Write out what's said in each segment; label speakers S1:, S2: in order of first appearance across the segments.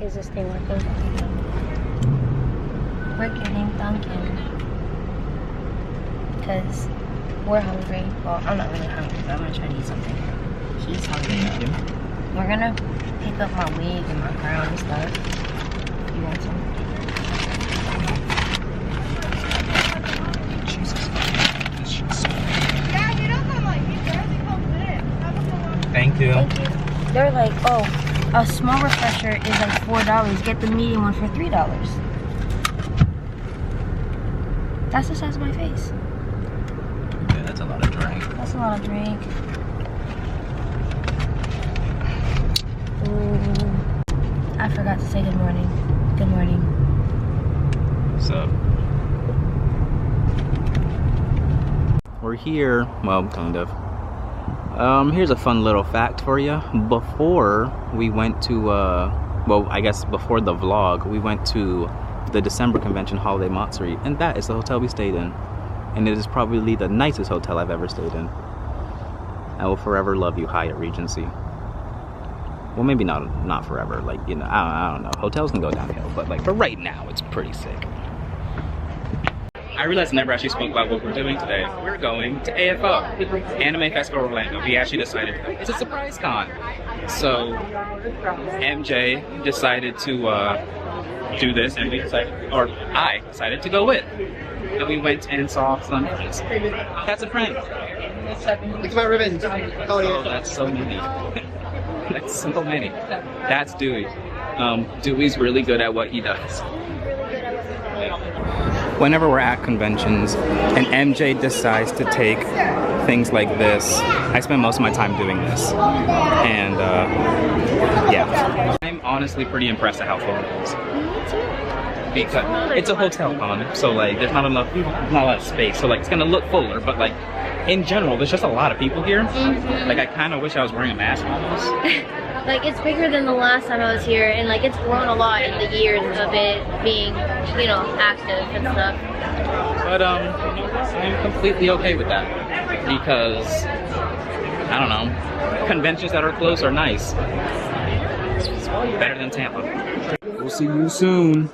S1: Is this thing working? We're getting Dunkin' because we're hungry. Well, I'm not really hungry, but I'm gonna try to eat something. He's hungry though. We're gonna pick up my wig and my crown and stuff. You want some?
S2: Thank you.
S1: Thank you. They're like, oh, a small refresher is like $4. Get the medium one for $3. That's the size of my face.
S2: Yeah, that's a lot of drink.
S1: That's a lot of drink. Ooh. I forgot to say good morning. Good morning.
S2: So we're here. Well, kind of. Here's a fun little fact for you. Before we went to, well, I guess before the vlog, we went to the December convention holiday Matsuri, and that is the hotel we stayed in. And it is probably the nicest hotel I've ever stayed in. I will forever love you, Hyatt Regency. Well, maybe not forever. Like, you know, I don't know. Hotels can go downhill, but like for right now, it's pretty sick. I realized I never actually spoke about what we're doing today. We're going to AFO, Anime Festival Orlando. We actually decided it's a surprise con. So MJ decided to do this, and I decided to go with. And we went and saw some Cats and Friends.
S3: Look at my ribbons. Oh, yeah.
S2: Oh, that's so many. That's so many. That's Dewey. Dewey's really good at what he does. Whenever we're at conventions and MJ decides to take things like this, I spend most of my time doing this. And yeah. I'm honestly pretty impressed at how full it is. Because it's a hotel con, so like there's not a lot of space. So like it's gonna look fuller, but like in general, there's just a lot of people here. Like I kind of wish I was wearing a mask almost.
S1: Like it's bigger than the last time I was here, and like it's grown a lot in the years of it being, you know, active and stuff.
S2: But I'm completely okay with that because I don't know, conventions that are close are nice. Better than Tampa. We'll see you soon.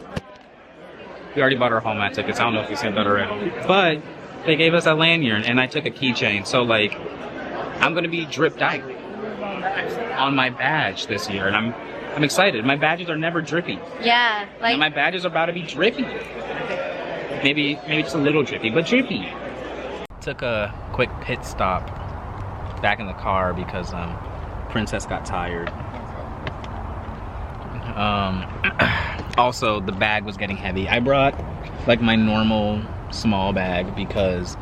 S2: We already bought our hall mat tickets. I don't know if you said that already, but they gave us a lanyard and I took a keychain. So like, I'm gonna be drip dyed on my badge this year, and I'm excited. My badges are never drippy.
S1: Yeah, like
S2: and my badges are about to be drippy. Maybe just a little drippy, but drippy. Took a quick pit stop back in the car because Princess got tired. Also, the bag was getting heavy. I brought like my normal small bag because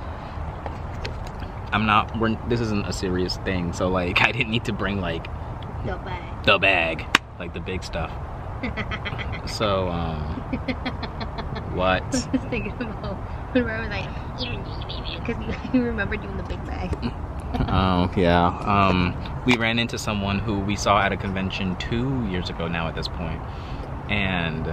S2: this isn't a serious thing, so like I didn't need to bring like the bag, like the big stuff. So what?
S1: I was thinking about when I was like, because you remember doing the big bag.
S2: Oh yeah. We ran into someone who we saw at a convention 2 years ago now at this point, and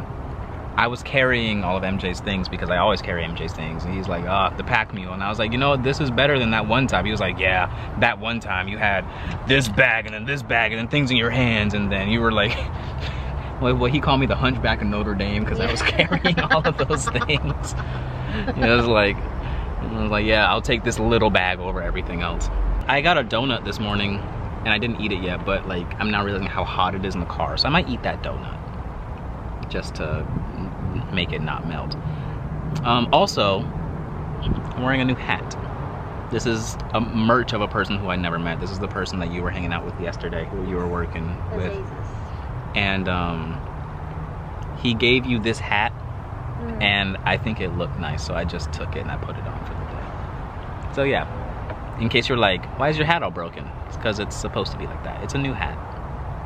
S2: I was carrying all of MJ's things because I always carry MJ's things, and he's like, the pack mule, and I was like, you know, this is better than that one time. He was like, yeah, that one time you had this bag and then this bag and then things in your hands, and then you were like, well, he called me the Hunchback of Notre Dame because I was carrying all of those things. I was like, yeah, I'll take this little bag over everything else. I got a donut this morning, and I didn't eat it yet, but like I'm now realizing how hot it is in the car, so I might eat that donut just to make it not melt. Also, I'm wearing a new hat. This is a merch of a person who I never met. This is the person that you were hanging out with yesterday, who you were working with. And he gave you this hat, and I think it looked nice, so I just took it and I put it on for the day. So yeah, in case you're like, why is your hat all broken? It's because it's supposed to be like that. It's a new hat.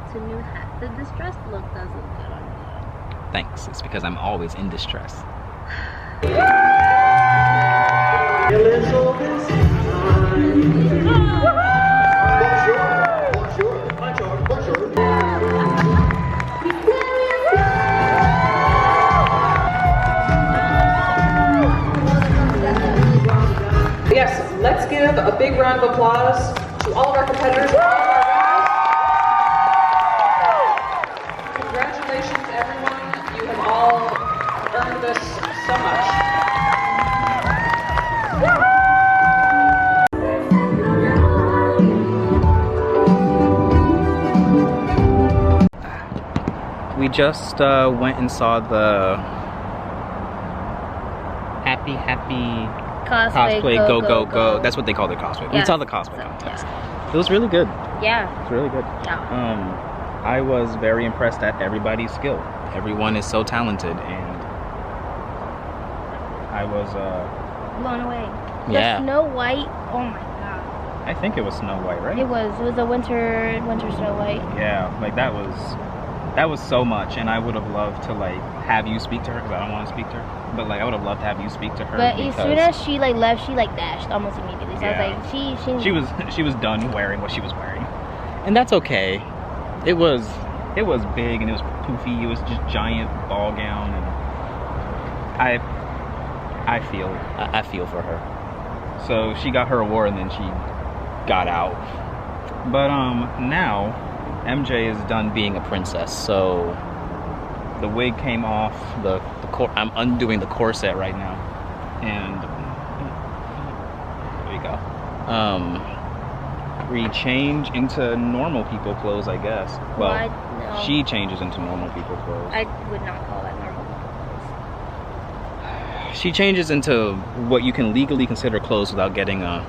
S1: It's a new hat. The distressed look does look good on you.
S2: Thanks. It's because I'm always in distress.
S4: Yes, let's give a big round of applause to all of our competitors. Congratulations. everyone. You have all earned this so much.
S2: We just went and saw the Happy Cosplay Go. That's what they call their cosplay.
S1: Yeah.
S2: We saw the cosplay contest.
S1: Yeah.
S2: It was really good.
S1: Yeah.
S2: It's really good.
S1: Yeah.
S2: I was very impressed at everybody's skill. Everyone is so talented, and I was
S1: Blown away.
S2: Yeah.
S1: The Snow White. Oh my god.
S2: I think it was Snow White, right?
S1: It was a winter Snow White.
S2: Yeah, like that was so much, and I would have loved to like have you speak to her, because I don't want to speak to her, but like I would have loved to have you speak to her.
S1: But as soon as she like left, she like dashed almost immediately. So
S2: Yeah.
S1: I was like,
S2: she was done wearing what she was wearing, and that's okay. It was big and it was poofy. It was just giant ball gown, and I feel for her. So she got her award and then she got out. But now MJ is done being a princess, so the wig came off. I'm undoing the corset right now, and there you go. We change into normal people clothes, I guess. Well,
S1: no.
S2: she changes into normal people clothes.
S1: I would not call that normal.
S2: She changes into what you can legally consider clothes without getting a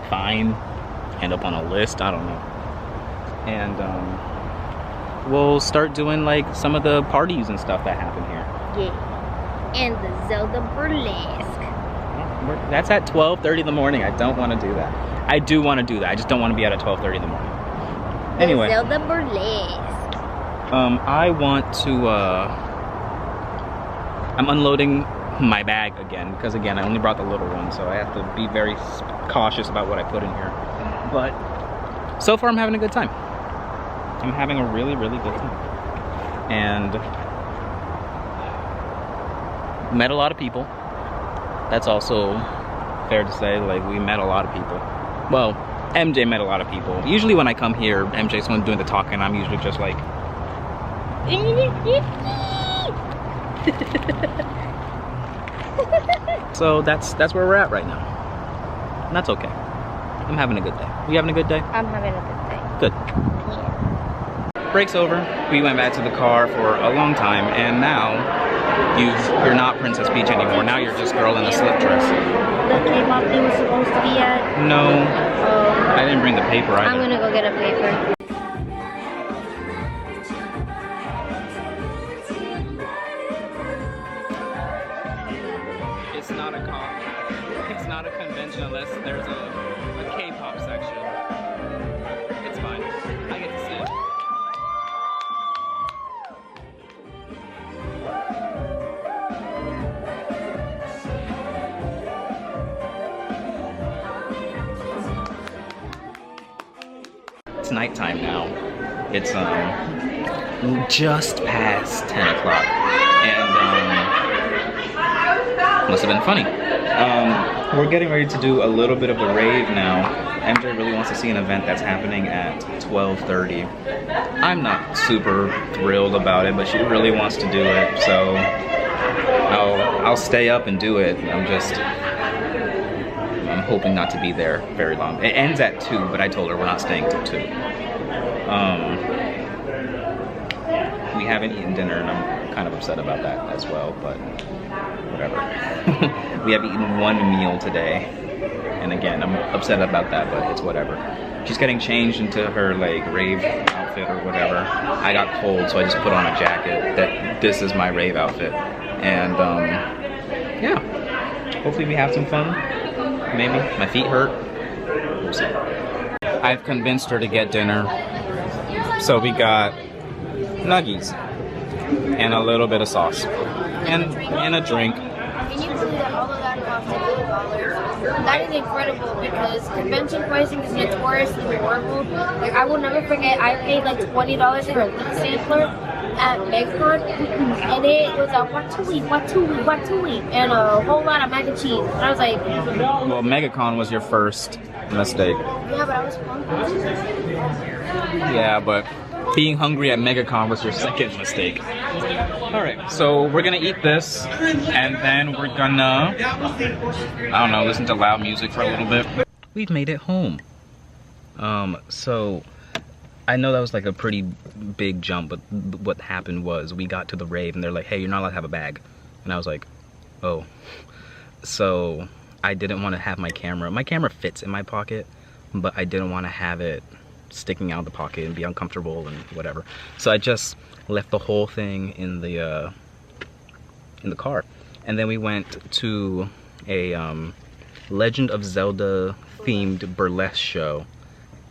S2: fine, end up on a list, I don't know. And we'll start doing like some of the parties and stuff that happen here.
S1: Yeah. And the Zelda Burlesque.
S2: That's at 12:30 in the morning. I don't want to do that. I do want to do that. I just don't want to be out at 12:30 in the morning. Anyway.
S1: The Zelda Burlesque.
S2: I want to, I'm unloading my bag again, because again, I only brought the little one, so I have to be very cautious about what I put in here. But so far I'm having a good time. I'm having a really, really good time. And met a lot of people. That's also fair to say, like we met a lot of people. Well, MJ met a lot of people. Usually when I come here, MJ's the one doing the talking. I'm usually just like, so that's where we're at right now. And that's okay. I'm having a good day. You having a good day?
S1: I'm having a good day.
S2: Good.
S1: Yeah.
S2: Break's over. We went back to the car for a long time, and now you're not Princess Peach anymore. Now you're just girl in a slip dress.
S1: The K-pop thing was supposed to be at.
S2: No, I didn't bring the paper either.
S1: I'm gonna go get a paper.
S2: It's not a convention unless there's a K-pop section. It's fine. I get to sit. It's nighttime now. It's just past 10 o'clock, and must have been funny. We're getting ready to do a little bit of the rave now. MJ really wants to see an event that's happening at 12:30. I'm not super thrilled about it, but she really wants to do it, so I'll stay up and do it. I'm hoping not to be there very long. It ends at 2, but I told her we're not staying till 2. We haven't eaten dinner, and I'm kind of upset about that as well, but whatever. We have eaten one meal today, and again, I'm upset about that, but it's whatever. She's getting changed into her like rave outfit or whatever. I got cold, so I just put on a jacket that this is my rave outfit, and yeah, hopefully we have some fun. Maybe. My feet hurt. We'll see. I've convinced her to get dinner, so we got nuggies and a little bit of sauce and a drink.
S1: Can you believe that all of that cost $8? That is incredible because convention pricing is notoriously horrible. Like I will never forget, I paid like $20 for a lead sampler at MegaCon, and it was a watui, and a whole lot of mac and cheese. And I was like,
S2: Well, MegaCon was your first mistake.
S1: yeah, but I was hungry.
S2: Yeah, but being hungry at MegaCon was your second mistake. Alright, so we're gonna eat this, and then we're gonna, I don't know, listen to loud music for a little bit. We've made it home. So I know that was like a pretty big jump, but what happened was we got to the rave and they're like, hey, you're not allowed to have a bag. And I was like, oh. So I didn't want to have my camera. My camera fits in my pocket, but I didn't want to have it sticking out of the pocket and be uncomfortable and whatever. So I just left the whole thing in the car. And then we went to a Legend of Zelda themed burlesque show,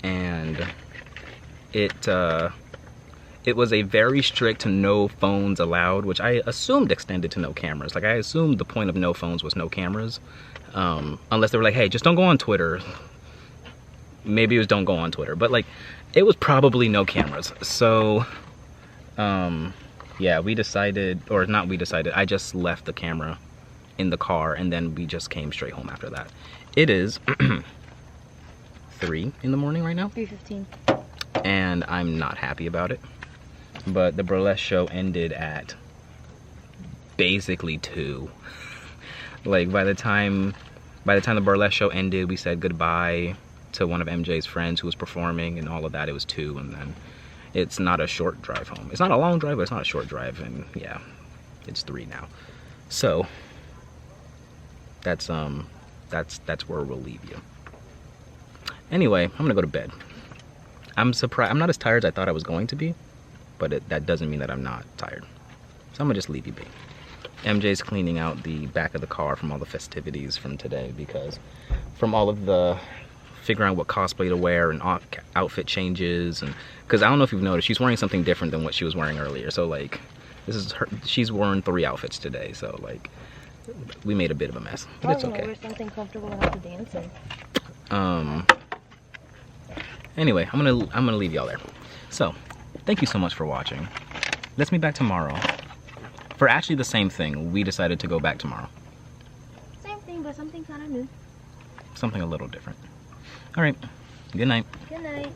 S2: and it was a very strict no phones allowed, which I assumed extended to no cameras. Like, I assumed the point of no phones was no cameras, unless they were like, hey, just don't go on Twitter. Maybe it was don't go on Twitter, but like, it was probably no cameras. So yeah, we decided, or not we decided, I just left the camera in the car, and then we just came straight home after that. It is 3 in the morning right now.
S1: 3:15.
S2: And I'm not happy about it. But the burlesque show ended at basically 2. Like, by the time the burlesque show ended, we said goodbye to one of MJ's friends who was performing and all of that. It was 2, and then it's not a short drive home. It's not a long drive, but it's not a short drive, and yeah, it's 3 now. So that's where we'll leave you. Anyway, I'm gonna go to bed. I'm surprised. I'm not as tired as I thought I was going to be, but that doesn't mean that I'm not tired. So I'm gonna just leave you be. MJ's cleaning out the back of the car from all the festivities from today, because from all of the figuring out what cosplay to wear and outfit changes, and because I don't know if you've noticed, she's wearing something different than what she was wearing earlier. So like, this is her. She's worn 3 outfits today. So like, we made a bit of a mess, but it's okay.
S1: Wear something comfortable enough to dance in.
S2: Anyway, I'm gonna leave y'all there. So, thank you so much for watching. Let's meet back tomorrow for actually the same thing. We decided to go back tomorrow.
S1: Same thing, but something kind of new.
S2: Something a little different. All right. Good night.
S1: Good night.